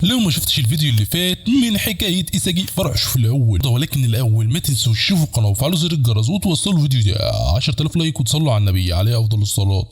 لو ما شفتش الفيديو اللي فات من حكاية إيساجي فرع شوف الأول، ولكن الأول ما تنسوش تشوفوا القناة وفعلوا زر الجرس وتوصلوا الفيديو ده 10000 لايك وتصلوا على النبي عليه أفضل الصلاة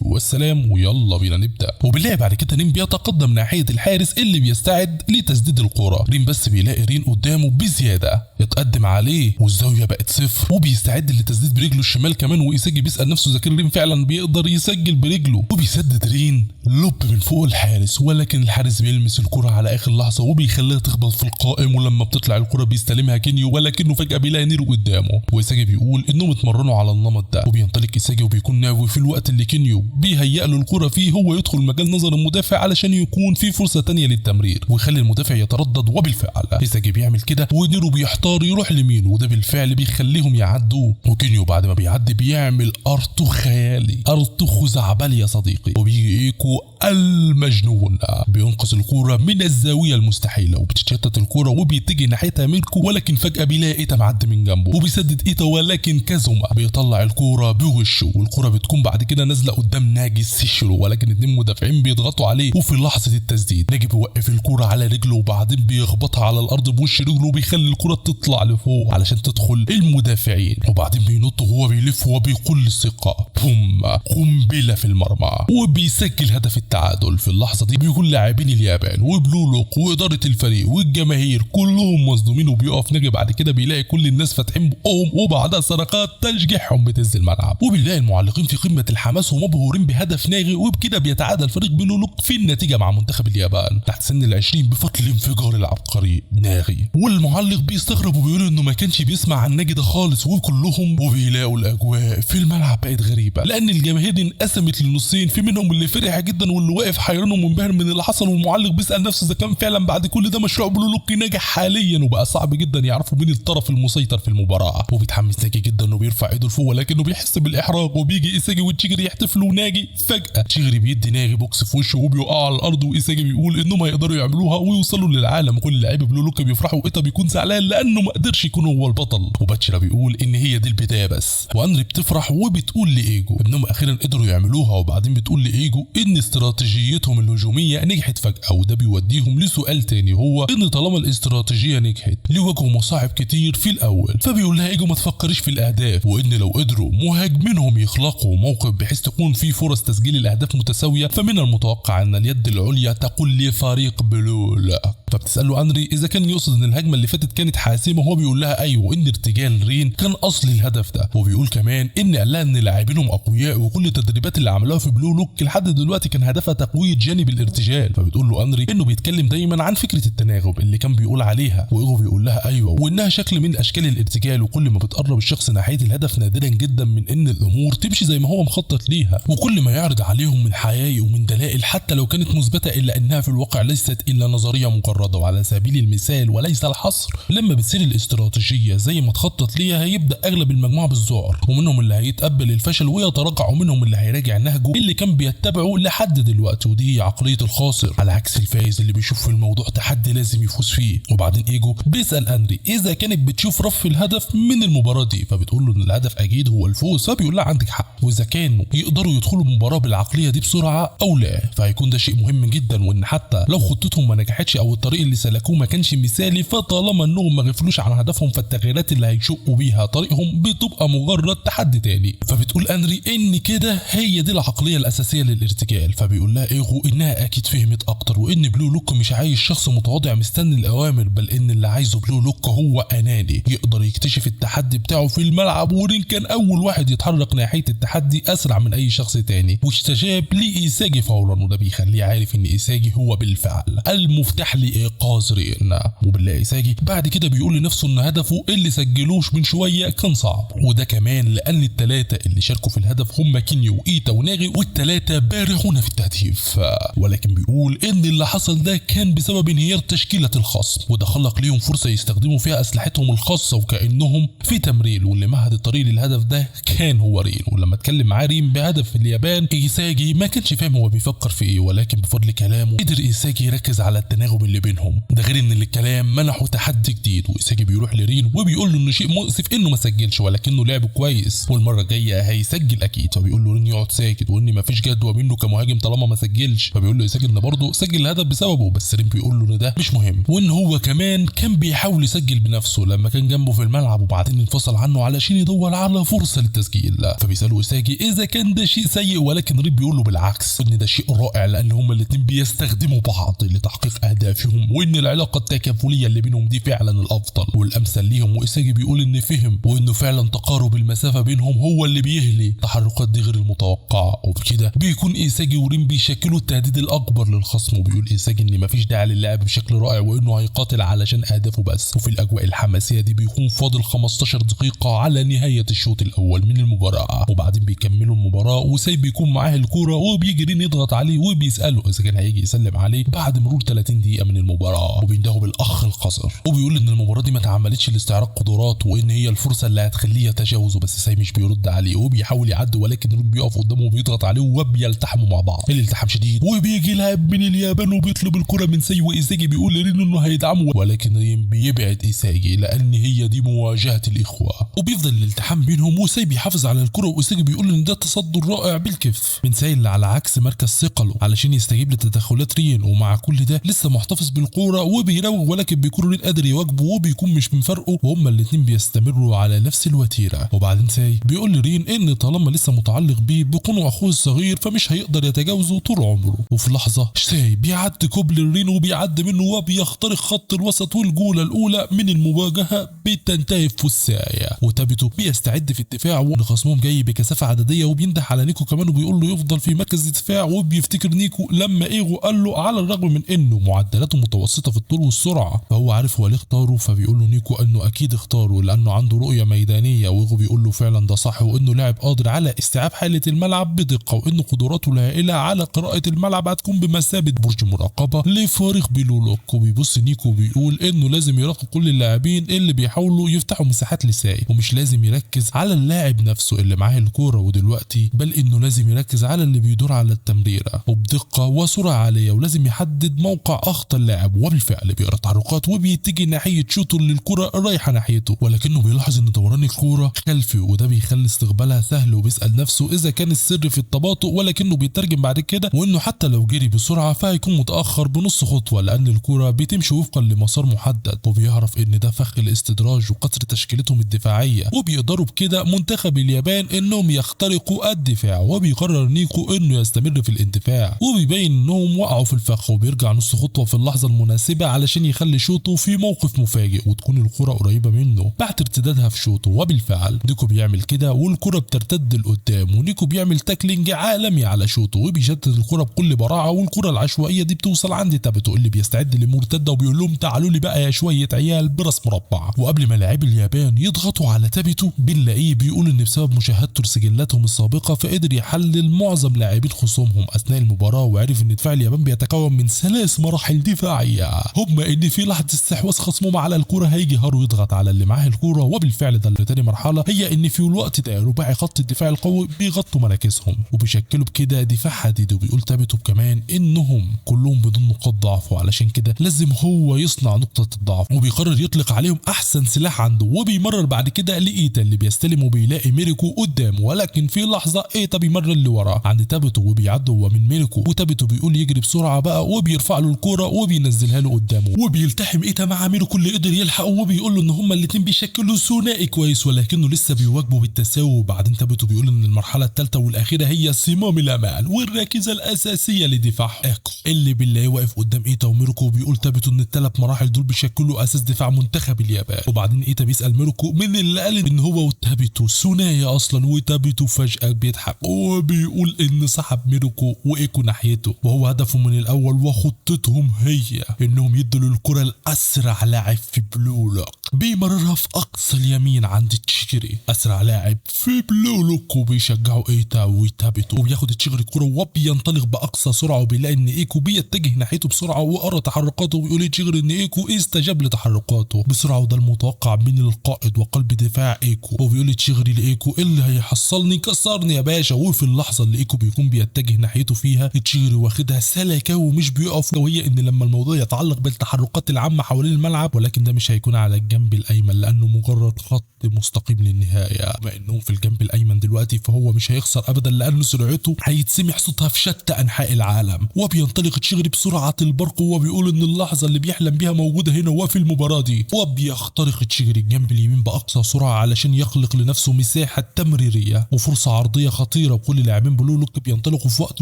والسلام. ويلا بينا نبدأ. وبالله بعد كده ريم بيتقدم ناحية الحارس اللي بيستعد لتسديد الكرة. ريم بس بيلاقي رين قدامه بزيادة، يتقدم عليه والزاوية بقت صفر وبيستعد للتسديد برجله الشمال كمان. وإيساجي بيسأل نفسه إذا كان رين فعلا بيقدر يسجل برجله، وبيسدد رين لوب من فوق الحارس، ولكن الحارس بيلمس الكرة على اخر لحظه وبيخليها تخبط في القائم. ولما بتطلع الكرة بيستلمها كينيو، ولكنه فجاه بيلاقي نيرو قدامه. وإيساجي بيقول انهم اتمرنوا على النمط ده، وبينطلق إيساجي وبيكون ناوي في الوقت اللي كينيو بيهيأ له الكرة فيه هو يدخل مجال نظر المدافع علشان يكون في فرصه تانية للتمرير ويخلي المدافع يتردد. وبالفعل إيساجي بيعمل كده ونيرو بيحتار يروح لمين، وده بالفعل بيخليهم يعدوا. وكينيو بعد ما بيعدي بيعمل ارتو خيالي، ارتو خزعبلي يا صديقي، وبيجي ايكو المجنون بينقذ الكرة من الزاوية المستحيلة وبتتشتت الكرة وبيتجه ناحيتها ميركو، ولكن فجأة بيلاقي إيتا معدي من جنبه وبيسدد إيتا، ولكن كازوما بيطلع الكرة بوشه والكرة بتكون بعد كده نازلة قدام ناجي السيشرو، ولكن اتنين مدافعين بيضغطوا عليه. وفي لحظة التسديد ناجي بيوقف الكرة على رجله وبعدين بيخبطها على الأرض بوش رجله وبيخلي الكرة تطلع لفوق علشان تدخل المدافعين، وبعدين بينط وهو بيلف وبيقول الثقة بوم قنبلة في المرمى وبيسجل هدف التعادل. في اللحظة دي بيكون لاعبين اليابان وبلو لوك وإدارة الفريق والجماهير كلهم مصدومين، وبيقف ناجي بعد كده بيلاقي كل الناس فاتحين بقهم وبعدها صرخات تشجيعهم بتهز الملعب، وبيلاقي المعلقين في قمة الحماس ومبهورين بهدف ناجي. وبكده بيتعادل فريق بلو لوك في النتيجة مع منتخب اليابان تحت سن ال20 بفضل الانفجار العبقري ناجي. والمعلق بيستغرب وبيقول انه ما كانش بيسمع عن ناجي ده خالص، وكلهم وبيلاقوا الاجواء في الملعب بقت غريبة لان الجماهير انقسمت لنصين، في منهم اللي فرح جدا واللي واقف حيران ومنبهر من اللي حصل، والمعلق بيسأل نفسه اذا كان فعلا بعد كل ده مشروع بلو لوك ناجح حاليا وبقى صعب جدا يعرفوا مين الطرف المسيطر في المباراة. وبيتحمس ناجي جدا وبيرفع ايده لفوق، ولكنه بيحس بالاحراج وبيجي إيساجي وتشيجري يحتفلوا وناجي فجأة تشيجري بيدي ناجي بوكس في وشه وبيقع على الارض، وإيساجي بيقول انهم هيقدروا يعملوها ويوصلوا للعالم وكل لعيبه بلو لوك بيفرحوا، وإيتا بيكون زعلان لانه ما قدرش يكون هو البطل. وباتشيرا بيقول ان هي دي البدايه بس، وانري بتفرح وبتقول لايجو انهم اخيرا قدروا يعملوها، وبعدين بتقول لايجو ان استراتيجيتهم الهجوميه نجحت فجاه، وده بيوديهم لسؤال تاني هو ان طالما الاستراتيجيه نجحت ليه واجهوا مصاعب كتير في الاول. فبيقول لها ايجو ما تفكريش في الاهداف، وان لو قدروا مهاجمينهم يخلقوا موقف بحيث تكون في فرص تسجيل الاهداف متساويه فمن المتوقع ان اليد العليا تقول لفريق بلو لا. فبتساله انري اذا كان يقصد ان الهجمه اللي فاتت كانت حاسمه، وهو بيقول لها ايوه ان ارتجال رين كان اصل الهدف ده. وبيقول كمان ان قال لها ان لاعبينهم اقوياء وكل التدريبات اللي عملوها في بلو لوك لحد دلوقتي كان هدفها تقويه جانب الارتجال. فبتقول له انري انه بيتكلم دايما عن فكره التناغم اللي كان بيقول عليها، وايجو بيقول لها ايوه وانها شكل من اشكال الارتجال، وكل ما بتقرب الشخص ناحيه الهدف نادرا جدا من ان الامور تمشي زي ما هو مخطط ليها، وكل ما يعرض عليهم من حقائق ومن دلائل حتى لو كانت مثبته الا انها في الواقع ليست الا نظريه مجرده. وعلى سبيل المثال وليس الحصر لما بتصير الاستراتيجيه زي ما تخطط ليها هيبدا اغلب المجموعه بالذعر، ومنهم اللي هيتقبل الفشل ويتراجع، ومنهم اللي هيراجع نهجه اللي كان بيتبعه لحد دلوقتي، ودي هي عقليه الخاسر على عكس الفايز اللي بيشوف في الموضوع تحدي لازم يفوز فيه. وبعدين ايجو بيسال انري اذا كانت بتشوف رف الهدف من المباراه دي، فبتقول له ان الهدف اكيد هو الفوز، فبيقول لها عندك حق، واذا كانوا يقدروا يدخلوا المباراه بالعقليه دي بسرعه او لا فهيكون ده شيء مهم جدا، وان حتى لو خطتهم ما نجحتش او الطريق اللي سلكوه ما كانش مثالي فطالما انهم ما غفلوش عن هدفهم فالتغييرات اللي هيشقوا بيها طريقهم بتبقى مجرد تحدي تاني. فبتقول انري ان كده هي دي العقليه الاساسيه للارتجال. فبيقول لها ايجو انها اكيد فهمت اكتر، وان بلو لوك مش عايز شخص متواضع مستني الاوامر، بل ان اللي عايزه بلو لوك هو اناني يقدر يكتشف التحدي بتاعه في الملعب. ورين كان اول واحد يتحرك ناحيه التحدي اسرع من اي شخص تاني واستجاب لايساجي فورا، وده بيخليه عارف ان ايساجي هو بالفعل المفتاح لايقاظ رين. وبالله ايساجي بعد كده بيقول لنفسه ان هدفه اللي سجلوش من شويه كان صعب، وده كمان لان الثلاثه اللي شاركوا في الهدف هم كينيو وايتا وناغي، والثلاثه بارعون في التهديف. ولكن بيقول ان اللي حصل ده كان بسبب انهيار تشكيله الخصم، وده خلق ليهم فرصه يستخدموا فيها اسلحتهم الخاصه وكانهم في تمرين، واللي مهد الطريق للهدف ده كان هو رين. ولما اتكلم معاه رين بهدف اليابان ايساجي ما كانش فاهم هو بيفكر في ايه، ولكن بفضل كلامه قدر ايساجي يركز على التناغم اللي بينهم بينهم. ده غير ان الكلام منحه تحدي جديد، وايساجي بيروح لرين وبيقول له انه شيء مؤسف انه ما سجلش ولكنه لعب كويس والمره الجايه هيسجل اكيد. فبيقول له رين يقعد ساكت وان مفيش جدوى منه كمهاجم طالما ما سجلش. فبيقول له ايساجي ان برضه سجل الهدف بسببه، بس رين بيقول له ان ده مش مهم وان هو كمان كان بيحاول يسجل بنفسه لما كان جنبه في الملعب وبعدين انفصل عنه علشان يدور على فرصه للتسجيل. فبيساله ايساجي اذا كان ده شيء سيء، ولكن رين بيقول له بالعكس ان ده شيء رائع لان هما الاثنين بيستخدموا بعض لتحقيق اهدافهم وان العلاقه التكافليه اللي بينهم دي فعلا الافضل والامثل ليهم. وايساجي بيقول ان فهم وانه فعلا تقارب المسافه بينهم هو اللي بيهلي التحركات دي غير المتوقعه، وبكده بيكون ايساجي ورين بيشكلوا التهديد الاكبر للخصم. وبيقول ايساجي ان مفيش داعي للعب بشكل رائع وانه هيقاتل علشان اهدافه بس. وفي الاجواء الحماسيه دي بيكون فاضل 15 دقيقه على نهايه الشوط الاول من المباراه، وبعدين بيكملوا المباراه وساي بيكون معاه الكوره وبيجي رين يضغط عليه وبيساله اذا كان هيجي يسلم عليه بعد مرور 30 دقيقه من المباراه، وبيندهوا بالاخ القذر وبيقول ان المباراه دي ما اتعملتش لاستعراض قدرات وان هي الفرصه اللي هتخليه يتجاوزه، بس ساي مش بيرد عليه وبيحاول يعدي ولكن رين بيقف قدامه وبيضغط عليه وبيلتحموا مع بعض. الالتحام شديد وبيجي لاعب من اليابان وبيطلب الكره من ساي وايساجي بيقول لرين انه هيدعمه، ولكن رين بيبعد ايساجي لان هي دي مواجهه الاخوه. وبيفضل الالتحام بينهم وساي بيحافظ على الكره وايساجي بيقول ان ده تصدر رائع بالكف من ساي اللي على عكس مركز ثقله علشان يستجيب لتدخلات رين، ومع كل ده لسه محتفظ بالكوره وبيراوغ ولكن بيكون رين قادر يواجبه وبيكون مش من فرقه وهما الاثنين بيستمروا على نفس الوتيره. وبعدين ساي بيقول لرين ان طالما لسه متعلق بيه بكونه اخوه الصغير فمش هيقدر يتجاوزه طول عمره. وفي لحظه ساي بيعدي كوبل رين وبيعدي منه وبيخترق خط الوسط والجوله الاولى من المواجهه بتنتهي في فسايه، وتابتو بيستعد في الدفاع وان خصمهم جاي بكثافه عدديه وبينده على نيكو كمان وبيقول له يفضل في مركز الدفاع. وبيفتكر نيكو لما ايغو قال له على الرغم من انه معدلاته متوسطه في الطول والسرعه فهو عارف هو ليه اختاره، فبيقول له نيكو انه اكيد اختاره لانه عنده رؤيه ميدانيه، وايغو بيقول له فعلا ده صح وانه لاعب قادر على استيعاب حاله الملعب بدقه وانه قدراته الهائله على قراءه الملعب هتكون بمثابه برج مراقبه لفارق بلولوك. وبيبص نيكو وبيقول انه لازم يراقب كل اللاعبين اللي بيحاولوا يفتحوا مساحات لساي ومش لازم يركز على اللاعب نفسه اللي معاه الكوره ودلوقتي، بل انه لازم يركز على اللي بيدور على التمريره وبدقه وسرعه عاليه ولازم يحدد موقع اخطر لاعب. وبالفعل بيقرا تحركات وبيتجه ناحيه شوطه للكره رايحه ناحيته، ولكنه بيلاحظ ان دوران الكوره خلفي وده بيخلي استقبالها سهل وبيسال نفسه اذا كان السر في التباطؤ، ولكنه بيترجم بعد كده وانه حتى لو جري بسرعه فهيكون متاخر بنص خطوه لان الكوره بتمشي وفقا لمسار محدد. وبيعرف ان ده فخ الاستدراج وقصر تشكيلتهم الدفاعيه، وبيقدروا بكده منتخب اليابان انهم يخترقوا الدفاع. وبيقرر نيكو انه يستمر في الاندفاع وبيبين انهم وقعوا في الفخ وبيرجع نص خطوه في اللحظه المناسبه علشان يخلي شوطه في موقف مفاجئ وتكون الكره قريبه منه بعد ارتدادها في شوطه. وبالفعل نيكو بيعمل كده والكره بترتد لقدام ونيكو بيعمل تاكلينج عالمي على شوطه وبيشتت الكره بكل براعه، والكره العشوائيه دي بتوصل عند تابتو اللي بيستعد لمرتده وبيقول لهم تعالوا لي بقى يا شويه عيال براس مربع. وقبل ما لاعبي اليابان يضغطوا على تابتو بنلاقيه بيقول ان بسبب مشاهدته لسجلاتهم السابقه فقدر يحلل معظم لاعبين خصومهم اثناء المباراه وعرف ان دفاع اليابان بيتكون من 3 مراحل دفاعيه، هما ان في لحظه استحواذ خصمهم على الكره هيجي هارو يضغط على اللي معاه الكره، وبالفعل ده اللي تاني مرحله هي ان في الوقت ده رباعي خط الدفاع القوي بيغطوا مراكزهم وبيشكلوا بكده دفاع حديد. وبيقول تابتو كمان انهم كلهم بدون نقاط ضعف وعلشان كده لازم هو يصنع نقطه الضعف، وبيقرر يطلق عليهم احسن سلاح عنده وبيمرر بعد كده لايتا اللي بيستلم وبيلاقي ميريكو قدامه، ولكن في لحظه ايتا بيمرر اللي وراه عند تابتو وبيعدي هو من ميريكو، وتابتو بيقول يجري بسرعه بقى وبيرفع له الكوره وبينزلها له قدامه وبيلتحم ايتا مع ميريكو اللي قدر يلحقه وبيقول له ان هما الاثنين بيشكلوا ثنائي كويس ولكنه لسه بيواجبوا بالتساوي. وبعدين تابتو بيقول ان المرحله الثالثه والاخيره هي صمام الامان والراكزه الاساسيه لدفاع ايكو اللي بالله واقف قدام ايتا وميريكو، وبيقول تابتو ان ال3 مراحل دول بيشكلوا اساس دفاع منتخب اليابان. وبعدين ايتا بيسال ميريكو من اللي قال ان هو وتابتو ثنائي اصلا، وتابتو فجاه بيضحك وبيقول ان سحب ميريكو وايكو ناحيته وهو هدفه من الاول وخطتهم هي انهم يدوا الكره لاسرع لاعب في بلولوك بيمررها في اقصى اليمين عند تشيجري اسرع لاعب في بلو لوك، وبيشجعوا ايتا ويتابتو، وبياخد تشيجري الكرة وبينطلق باقصى سرعه، وبيلاقي ان ايكو بيتجه ناحيته بسرعه وقرا تحركاته، وبيقول تشيجري ان ايكو استجاب لتحركاته بسرعه، وده المتوقع من القائد وقلب دفاع ايكو. وبيقول تشيجري لايكو اللي هيحصلني كسرني يا باشا. وفي اللحظه اللي ايكو بيكون بيتجه ناحيته فيها تشيجري واخدها سلكه ومش بيقف، وهي ان لما الموضوع يتعلق بالتحركات العامه حوالين الملعب، ولكن ده مش هيكون على الجنب الايمن لانه مجرد خط مستقيم للنهايه. بما انهم في الجنب الايمن دلوقتي فهو مش هيخسر ابدا لانه سرعته هيتسمع صوتها في شتى انحاء العالم. وبينطلق تشيجري بسرعه البرق، وبيقول ان اللحظه اللي بيحلم بيها موجوده هنا وفي المباراه دي. وبيخترق تشيجري الجنب اليمين باقصى سرعه علشان يخلق لنفسه مساحه تمريريه وفرصه عرضيه خطيره، وكل لاعبين بلو لوك بينطلقوا في وقت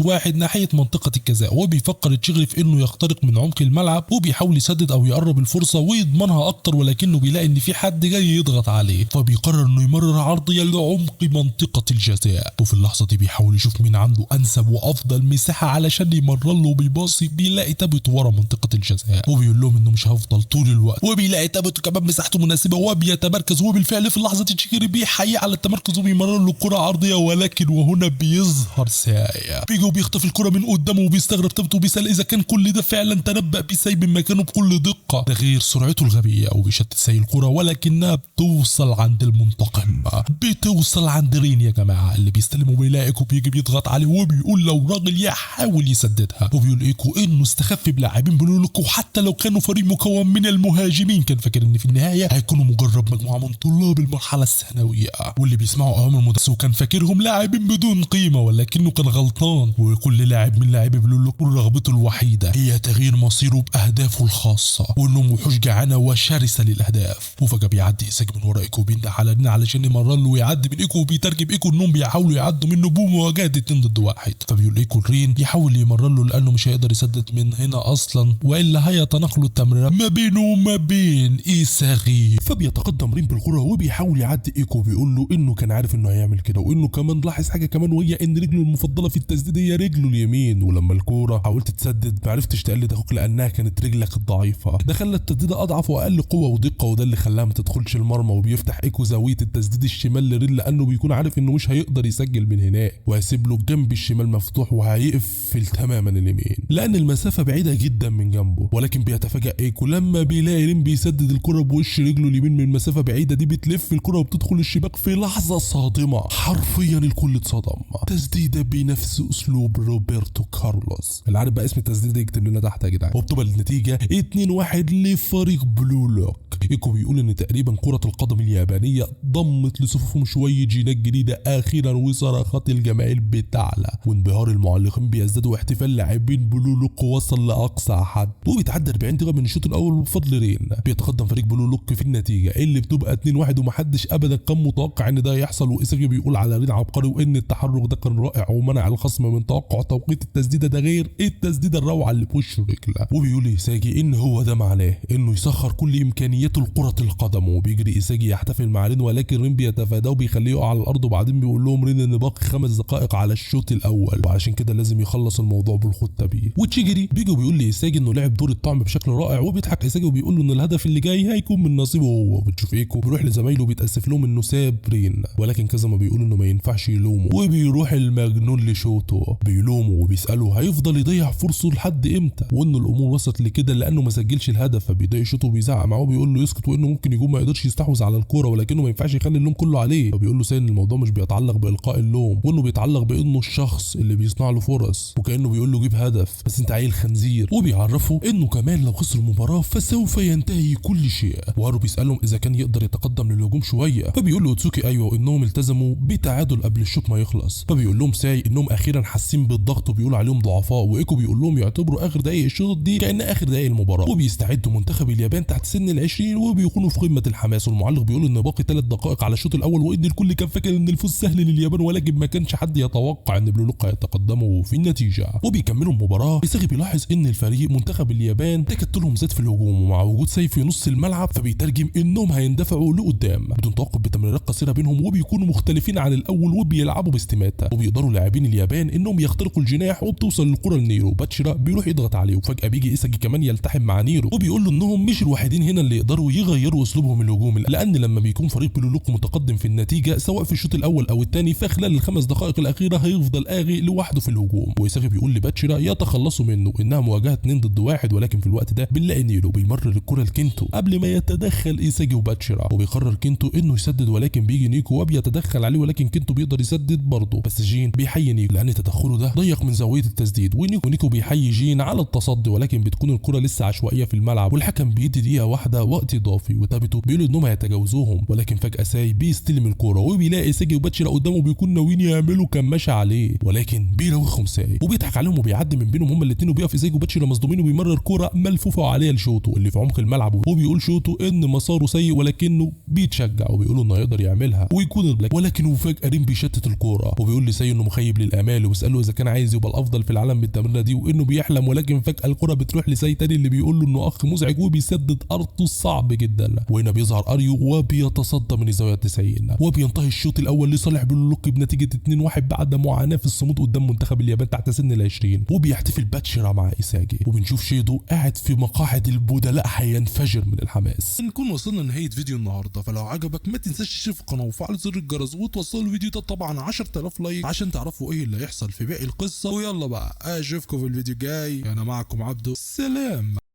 واحد ناحيه منطقه الجزاء. وبيفكر تشيجري في انه يخترق من عمق الملعب، وبيحاول يسدد او يقرب الفرصه ويضمنها اكتر، ولكنه بيلاقي ان في حد جاي يضغط عليه، فبيقرر انه يمرر عرضيه لعمق منطقه الجزاء. وفي اللحظه دي بيحاول يشوف مين عنده انسب وافضل مساحه علشان يمرر له وبيباصي. بيلاقي تابتو ورا منطقه الجزاء، وبيقول لهم انه مش هفضل طول الوقت، وبيلاقي تابتو كمان مساحته مناسبه وبيتمركز. وبالفعل في اللحظه دي تشيجري بيحيي على التمركز وبيمرر له كره عرضيه، ولكن وهنا بيظهر سايا بيجي وبيخطف الكره من قدامه، وبيستغرب تابتو وبيسال اذا كان كل ده فعلا تنبأ بيه من مكانه بكل دقه، ده غير سرعته الغبيه. وبيشتت ساي الكره ولكنها بتوصل عند المنتقم، بتوصل عند رين يا جماعه اللي بيستلم، وبيلاقي ايكو بيجي بيضغط عليه، وبيقول لو راجل يحاول يسددها. وبيقول ايكو انه استخف بلاعبين بلو لوك، وحتى لو كانوا فريق مكون من المهاجمين كان فاكر ان في النهايه هيكونوا مجرد مجموعه من طلاب المرحله الثانويه واللي بيسمعوا اوامر المدرس، وكان فاكرهم لاعبين بدون قيمه، ولكنه كان غلطان. وكل لاعب من لاعبي بلو لوك رغبته الوحيده هي تغيير مصيره باهدافه الخاصه، وانهم وحوش جعانه وشرسه للاهداف. وفجاه بيعدي ايساجي من ورا ايكو بينده على رين علشان يمرر له ويعدي من ايكو، وبيترجم ايكو انهم بيحاولوا يعدوا منه بمواجهه 2 ضد 1. فبيقول ايكو لرين يحاول يمرر له لانه مش هيقدر يسدد من هنا اصلا، والا هيتناقلوا التمريره ما بينه وما بين ايساغي. فبيتقدم رين بالكره وبيحاول يعدي ايكو، بيقول له انه كان عارف انه هيعمل كده، وانه كمان لاحظ حاجه كمان وهي ان رجله المفضله في التسديد هي رجله اليمين، ولما الكوره حاولت تسدد ما عرفتش تقلد اخوك لانها كانت رجلك الضعيفه، ده خلى التسديده اضعف واقل قوه ودقه، وده اللي خلاها ما تدخلش المرمى. وبيفتح ايكو زاويه التسديد الشمال لرين لانه بيكون عارف انه مش هيقدر يسجل من هناك، وهيسيب له الجنب الشمال مفتوح وهيقفل تماما اليمين لان المسافه بعيده جدا من جنبه. ولكن بيتفاجئ ايكو لما بيلاقي رين بيسدد الكره بوش رجله اليمين من مسافه بعيده، دي بتلف الكره وبتدخل الشباك في لحظه صادمه، حرفيا الكل اتصدم. تسديده بنفس اسلوب روبرتو كارلوس، اللي عارف بقى اسم التسديده يكتب لنا تحت يا جدعان. وبتبقى النتيجه 2-1 لفريق بلو لوك. ايكو بيقول ان تقريبا كره القدم اليابانيه ضمت لصفوفهم شويه جينات جديده اخيرا، وصرخات الجماهير بتعلى وانبهار المعلقين بيزداد، واحتفال لاعبين بلو لوك وصل لاقصى حد، وبيتعدى 40 دقيقه من الشوط الاول بفضل رين. بيتقدم فريق بلو لوك في النتيجه اللي بتبقى 2-1، ومحدش ابدا كان متوقع ان ده يحصل. وايساجي بيقول على رين عبقري، وان التحرك ده كان رائع ومنع الخصم من توقع توقيت التسديده، ده غير التسديده الروعه اللي في وش رجله. وبيقول ايساجي ان هو ده معناه انه يسخر كل امكانياته لكره القدم، وبيجري ايساجي يحتفل مع رين، ولكن رين بيتفاداه وبيخليه يقع على الارض، وبعدين بيقول لهم رين ان باقي 5 دقائق على الشوط الاول، وعشان كده لازم يخلص الموضوع بالخطه بيه. وتشيجري بيجي وبيقول لايساجي انه لعب دور الطعم بشكل رائع، وبيضحك ايساجي وبيقول له ان الهدف اللي جاي هيكون من نصيبه هو. وبتشوف ايكو بيروح لزمايله وبيتاسف لهم انه ساب رين، ولكن كذا ما بيقول انه ما ينفعش يلومه، وبيروح المجنون لشوتو بيلومه وبيساله هيفضل يضيع فرصه لحد امتى، وان الامور وصلت لكده لانه ما سجلش الهدف. فبيضايق شوتو وبيزعق معاه وبيقول له يسكت، وانه ممكن يكون ما يقدرش يستحوذ على الكوره، ولكنه ما ينفعش يخلي اللوم كله عليه. فبيقول له سين الموضوع مش بيتعلق بالقاء اللوم، وانه بيتعلق بانه الشخص اللي بيصنع له فرص، وكانه بيقول له جيب هدف بس انت عيل خنزير. وبيعرفه انه كمان لو خسر المباراه فسوف ينتهي كل شيء. وهارو بيسالهم اذا كان يقدر يتقدم للهجوم شويه، فبيقول له اوتسوكي ايوه، انهم التزموا بتعادل قبل الشوط ما يخلص. فبيقول لهم ساي انهم اخيرا حاسين بالضغط وبيقول عليهم ضعفاء، وايكو بيقول لهم يعتبروا اخر دقائق الشوط دي كأن اخر دقائق المباراه، وبيستعدوا منتخب اليابان تحت سن ال20 وبيكونوا في قمه الحماس. والمعلق بيقول ان باقي 3 دقائق على الشوط الاول، وان الكل كان فاكر ان الفوز سهل لليابان، ولكن ما كانش حد يتوقع ان بلو لوك هيتقدموا في النتيجه. وبيكملوا المباراه، ايساغي بيلاحظ ان الفريق منتخب اليابان تكتلهم زاد في الهجوم، ومع وجود سيف في نص الملعب فبيترجم انهم هيندفعوا لقدام بدون توقف بتمريرات قصيره بينهم، وبيكونوا مختلفين عن الاول وبيلعبوا باستماته. وبيقدروا لاعبين اليابان انهم يخترقوا الجناح، وبتوصل الكره لنيرو. باتشيرا بيروح يضغط عليه، وفجاه بيجي ايساجي كمان يلتحم مع نيرو، وبيقول له انهم مش الوحيدين هنا اللي يقدروا قرروا يغيروا اسلوبهم الهجومي، لان لما بيكون فريق بلو لوك متقدم في النتيجه سواء في الشوط الاول او الثاني، فخلال الخمس دقائق الاخيره هيفضل اغي لوحده في الهجوم. وإيساجي بيقول لباتشيرا يتخلصوا منه، انها مواجهه 2 ضد 1، ولكن في الوقت ده بنلاقي نيرو بيمرر الكره لكينتو قبل ما يتدخل إيساجي وباتشيرا، وبيقرر كينتو انه يسدد، ولكن بيجي نيكو وبيتدخل عليه، ولكن كينتو بيقدر يسدد برضه. بس جين بيحيي نيكو لان تدخله ده ضيق من زاويه التسديد، ونيكو بيحيي جين على التصدي، ولكن بتكون الكره لسه عشوائيه في الملعب، والحكم بيدي دقيقه واحده وقت اضافي، وتابتو بيقول انهم هيتجاوزوهم. ولكن فجاه ساي بيستلم الكره وبيلاقي إيساجي وباتشيرا قدامه بيكون ناويين يعملوا كماشة عليه، ولكن بيراوغهم ساي وبيضحك عليهم وبيعدي من بينهم هما الاثنين، وبيقف إيساجي وباتشيرا مصدومين، وبيمرر كوره ملفوفه عليها لشوتو اللي في عمق الملعب، وبيقول شوتو ان مساره سيء ولكنه بيتشجع، وبيقول انه هيقدر يعملها ويكون البلاك. ولكن وفجاه رين بيشتت الكوره وبيقول لساي انه مخيب للامال، وبيساله اذا كان عايز يبقى الافضل في العالم بالتمرينه دي وانه بيحلم، ولكن فجاه الكوره بتروح لساي تاني اللي بيقول له انه اخ مزعج وبيسدد ارضه صعب جدا. وهنا بيظهر اريو وبيتصدى من الزاويه 90، وبينتهي الشوط الاول لصالح بلو لوك بنتيجه 2-1 بعد معاناه في الصمود قدام منتخب اليابان تحت سن ال20. وبيحتفل باتشيرا مع إيساجي، وبنشوف شيدو قاعد في مقاعد البدلاء هينفجر من الحماس. نكون وصلنا لنهايه فيديو النهارده، فلو عجبك ما تنساش تشترك القناه وفعل زر الجرس وتوصلوا الفيديو ده طبعا 10000 لايك عشان تعرفوا ايه اللي هيحصل في باقي القصه. ويلا بقى اشوفكم في الفيديو الجاي، انا معكم عبدو، سلام.